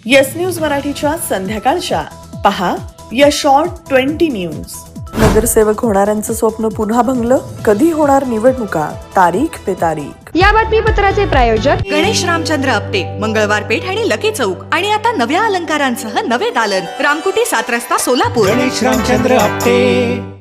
Yes news मराठीच्या संध्याकाळच्या पहा या शॉर्ट 20 न्यूज. नगरसेवक होणाऱ्यांचं स्वप्न पुन्हा भंगलं. कधी होणार निवडणुका, तारीख पे तारीख. या बातमीपत्राचे प्रायोजक गणेश रामचंद्र आपटे, मंगळवार पेठ आणि लकी चौक. आणि आता नव्या अलंकारांसह नवे दालन, रामकुटी 7 रस्ता सोलापूर. गणेश रामचंद्र आपटे.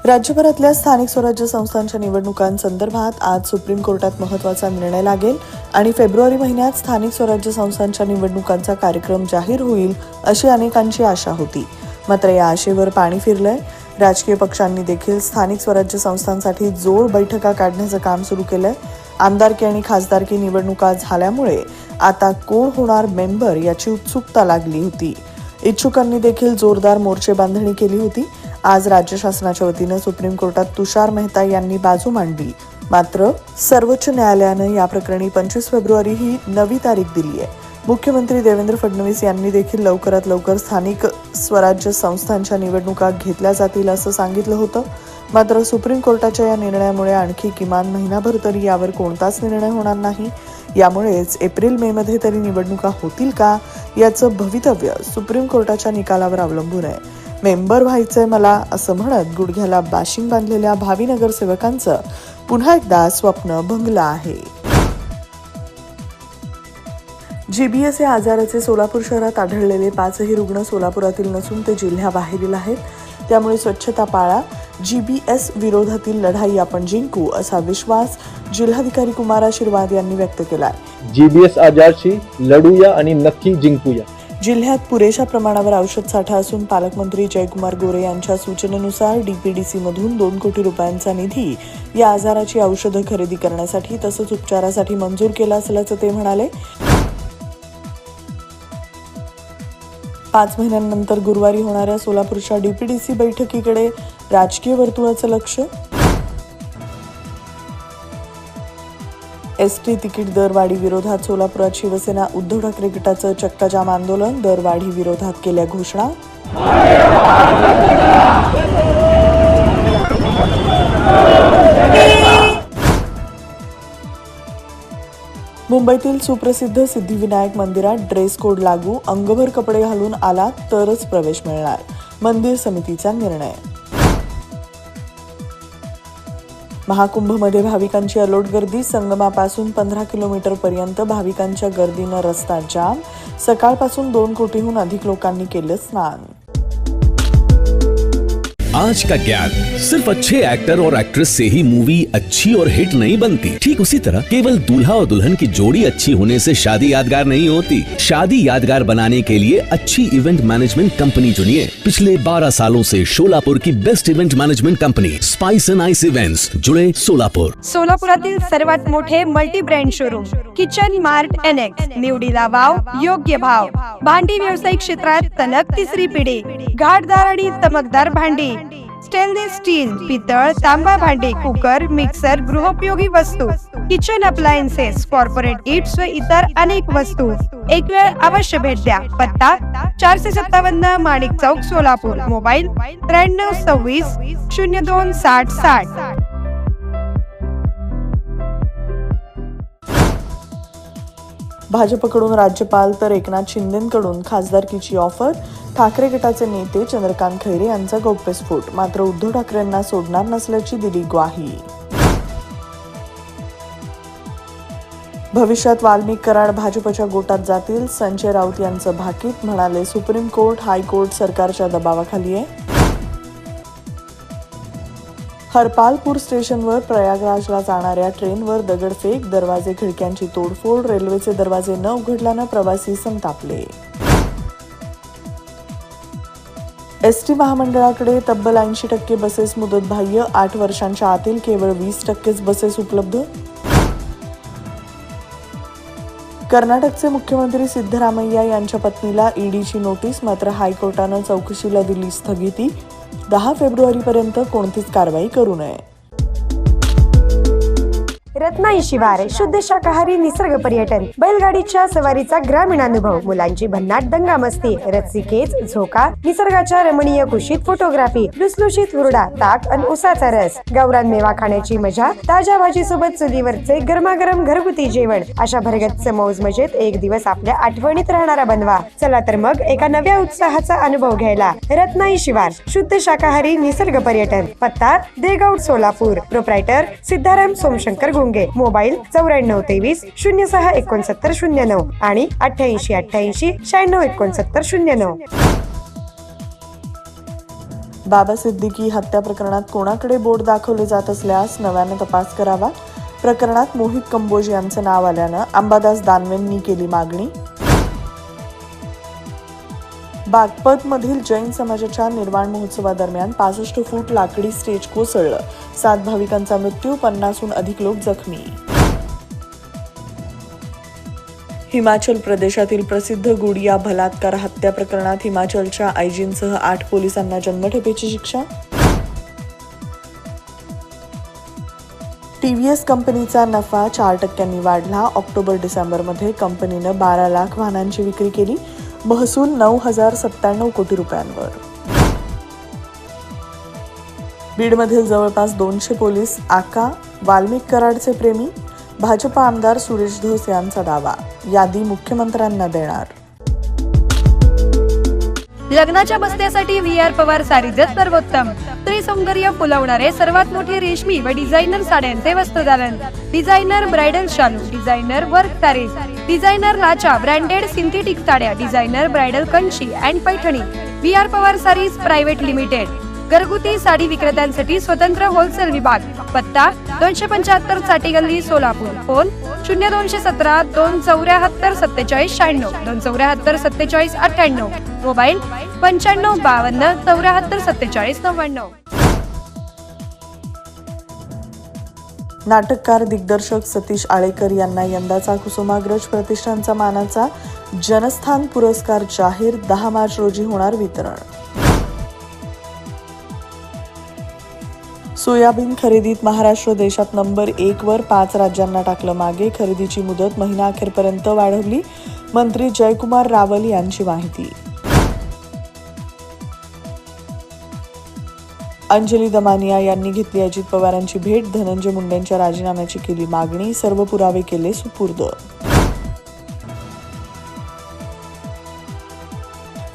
राज्यभरातल्या स्थानिक स्वराज्य संस्थांच्या निवडणुकांसंदर्भात आज सुप्रीम कोर्टात महत्त्वाचा निर्णय लागेल आणि फेब्रुवारी महिन्यात स्थानिक स्वराज्य संस्थांच्या निवडणुकांचा कार्यक्रम जाहीर होईल अशी अनेकांची आशा होती. मात्र या आशेवर पाणी फिरलंय. राजकीय पक्षांनी देखील स्थानिक स्वराज्य संस्थांसाठी जोड बैठका काढण्याचं काम सुरू केलंय. आमदारकी आणि खासदारकी निवडणुका झाल्यामुळे आता कोण होणार मेंबर याची उत्सुकता लागली होती. इच्छुकांनी देखील जोरदार मोर्चे बांधणी केली होती. आज राज्य शासनाच्या वतीनं सुप्रीम कोर्टात तुषार मेहता यांनी बाजू मांडली. मात्र सर्वोच्च न्यायालयानं या प्रकरणी 25 फेब्रुवारी ही नवी तारीख दिली आहे. मुख्यमंत्री देवेंद्र फडणवीस यांनी देखील लवकरात लवकर स्थानिक स्वराज्य संस्थांच्या निवडणुका घेतल्या जातील असं सांगितलं होतं. मात्र सुप्रीम कोर्टाच्या या निर्णयामुळे आणखी किमान महिनाभर तरी यावर कोणताच निर्णय होणार नाही. यामुळेच एप्रिल-मे मध्ये तरी निवडणुका होतील का याचं भवितव्य सुप्रीम कोर्टाच्या निकालावर अवलंबून आहे. मेंबर व्हायचंय मला असं म्हणत गुडघ्याला बाशिंग बांधलेल्या भावी नगरसेवकांचं पुन्हा एकदा स्वप्न भंगलं आहे. जीबीएस या आजाराचे सोलापूर शहरात आढळलेले 5ही रुग्ण सोलापुरातील नसून ते जिल्ह्याबाहेरील आहेत. त्यामुळे स्वच्छता पाळा, जीबीएस विरोधातील लढाई आपण जिंकू असा विश्वास जिल्हाधिकारी कुमार आशीर्वाद यांनी व्यक्त केला. जीबीएस आजारशी लढूया आणि नक्की जिंकूया. जिल्ह्यात पुरेशा प्रमाणावर औषध साठा असून पालकमंत्री जयकुमार गोरे यांच्या सूचनेनुसार डीपीडीसी मधून 2 कोटी रुपयांचा निधी या आजाराची औषधं खरेदी करण्यासाठी तसंच उपचारासाठी मंजूर केला असल्याचं ते म्हणाले. 5 महिन्यांनंतर गुरुवारी होणाऱ्या सोलापूरच्या डीपीडीसी बैठकीकडे राजकीय वर्तुळाचं लक्ष. एसटी तिकीट दरवाढी विरोधात सोलापुरात शिवसेना उद्धव ठाकरे गटाचं चक्काजाम आंदोलन. दरवाढी विरोधात केल्या घोषणा. मुंबईतील सुप्रसिद्ध सिद्धिविनायक मंदिरात ड्रेस कोड लागू. अंगभर कपडे घालून आलात तरच प्रवेश मिळणार. मंदिर समितीचा निर्णय. महाकुंभमध्ये भाविकांची अलोट गर्दी. संगमापासून 15 किलोमीटर पर्यंत भाविकांच्या गर्दीनं रस्ता जाम. सकाळपासून 2 कोटीहून अधिक लोकांनी केलं स्नान. आज का ज्ञान सिर्फ अच्छे एक्टर और एक्ट्रेस से ही मूवी अच्छी और हिट नहीं बनती. ठीक उसी तरह केवल दूल्हा और दुल्हन की जोड़ी अच्छी होने से शादी यादगार नहीं होती. शादी यादगार बनाने के लिए अच्छी इवेंट मैनेजमेंट कंपनी चुनिए. पिछले 12 सालों से सोलापुर की best event management company spice end ice events, जुड़े सोलापुर. सोलापुरातील सर्वात मोठे multi brand showroom kitchen mart annex. निवडीला वाव, योग्य भाव. भांडी व्यावसायिक क्षेत्रात सलग 3री पिढी. घाटदार आणि चमकदार भांडी, स्टेनलेस स्टील, पितळ, तांबा भांडी, कुकर, मिक्सर, गृहोपयोगी वस्तू, किचन अप्लायन्सेस, कॉर्पोरेट गिफ्ट्स व इतर अनेक वस्तू. एक वेळ अवश्य भेट द्या. पत्ता 457 माणिक चौक, सोलापूर. मोबाईल 9326 02 60 60. भाजपकडून राज्यपाल तर एकनाथ शिंदेकडून खासदारकीची ऑफर. ठाकरे गटाचे नेते चंद्रकांत खैरे यांचा गौप्यस्फोट. मात्र उद्धव ठाकरेंना सोडणार नसल्याची दिली ग्वाही. भविष्यात वाल्मिक कराड भाजपच्या गोटात जातील. संजय राऊत यांचं भाकीत. म्हणाले सुप्रीम कोर्ट, हायकोर्ट सरकारच्या दबावाखाली आहे. हरपालपूर स्टेशनवर प्रयागराजला जाणाऱ्या ट्रेनवर दगडफेक. दरवाजे खिडक्यांची तोडफोड. रेल्वेचे दरवाजे न उघडल्यानं प्रवासी संतापले. एसटी महामंडळाकडे तब्बल 80% बसेस मुदतबाह्य. 8 वर्षांच्या आतील केवळ 20% बसेस उपलब्ध. कर्नाटकचे मुख्यमंत्री सिद्धरामय्या यांच्या पत्नीला ईडीची नोटीस. मात्र हायकोर्टानं चौकशीला दिली स्थगिती. 10 फेब्रुवारीपर्यंत कोणतीच कारवाई करू नये. रत्नाई शिवार शुद्ध शाकाहारी निसर्ग पर्यटन, बैलगाडीच्या सवारीचा ग्रामीण अनुभव, मुलांची भन्नाट दंगा मस्ती, रस्सीखेच, झोका, निसर्गाच्या रमणीय कुशीत फोटोग्राफी, लुसलुशीत हुरडा, ताक आणि उसाचा रस, गावरान मेवा खाण्याची मजा, ताज्या भाजी सोबत चुलीवरचे गरमागरम घरगुती जेवण, अशा भरगच्च मौज मजेत एक दिवस आपल्या आठवणीत राहणारा बनवा. चला तर मग एका नव्या उत्साहाचा अनुभव घ्यायला रत्नाई शिवार शुद्ध शाकाहारी निसर्ग पर्यटन, पत्ता देगाव सोलापूर, प्रोप्रायटर सिद्धाराम सोमशंकर गुंगे, मोबाईल 9423 066909 आणि 8888 966909. बाबा सिद्दीकी हत्या प्रकरणात कोणाकडे बोट दाखवले जात असल्यास नव्यानं तपास करावा. प्रकरणात मोहित कंबोज यांचं नाव आल्यानं अंबादास दानवेंनी केली मागणी. बागपत मधील जैन समाजाच्या निर्वाण महोत्सवादरम्यान 65 फूट लाकडी स्टेज कोसळलं. 7 भाविकांचा मृत्यू, 50हून अधिक लोक जखमी. हिमाचल प्रदेशातील प्रसिद्ध गुडिया बलात्कार हत्या प्रकरणात हिमाचलच्या आयजींसह 8 पोलिसांना जन्मठेपेची शिक्षा. टीव्हीएस कंपनीचा नफा 4% वाढला. ऑक्टोबर-डिसेंबरमध्ये कंपनीनं 12 लाख वाहनांची विक्री केली. महसूल 9,097 कोटी रुपयांवर. बीडमधील जवळपास 200 पोलीस आका वाल्मिक कराडचे प्रेमी. भाजपा आमदार सुरेश धस यांचा दावा. यादी मुख्यमंत्र्यांना देणार. लग्नाच्या बस्त्यासाठी VR पवार सारीजच सर्वोत्तम. स्त्री सौंदर्य फुलवणारे सर्वात मोठे रेशमी व डिझायनर साड्यांचे वस्त्रदालन. डिझायनर ब्रायडल शालू, डिझायनर वर्क सारीज, डिझायनर लाचा, ब्रँडेड सिंथेटिक साड्या, designer bridal Kanchi and Paithani. VR Pawar sarees private limited. घरगुती साडी विक्रेत्यांसाठी स्वतंत्र होलसेल विभाग. पत्ता 275 चाटी गल्ली सोलापूर. फोन 0217 274 47 96 274 47 98. मोबाईल 95 52 74 47 99. नाटककार दिग्दर्शक सतीश आळेकर यांना यंदाचा कुसुमाग्रज प्रतिष्ठानचा मानाचा जनस्थान पुरस्कार जाहीर. 10 मार्च रोजी होणार वितरण. सोयाबीन खरेदीत महाराष्ट्र देशात नंबर 1 वर. 5 राज्यांना टाकलं मागे. खरेदीची मुदत महिना अखेरपर्यंत वाढवली. मंत्री जयकुमार रावल यांची माहिती. अंजली दमानिया यांनी घेतली अजित पवारांची भेट. धनंजय मुंडेंच्या राजीनाम्याची केली मागणी. सर्व पुरावे केले सुपूर्द.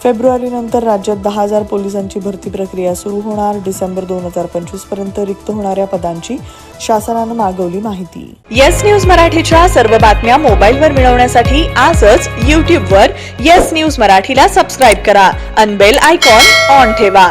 फेब्रुवारीनंतर राज्यात 10,000 पोलिसांची भरती प्रक्रिया सुरू होणार. डिसेंबर 2025 पर्यंत रिक्त होणाऱ्या पदांची शासनानं मागवली माहिती. येस न्यूज मराठीच्या सर्व बातम्या मोबाईलवर मिळवण्यासाठी आजच YouTubeवर येस न्यूज मराठीला सबस्क्राईब करा आणि बेल आयकॉन ऑन ठेवा.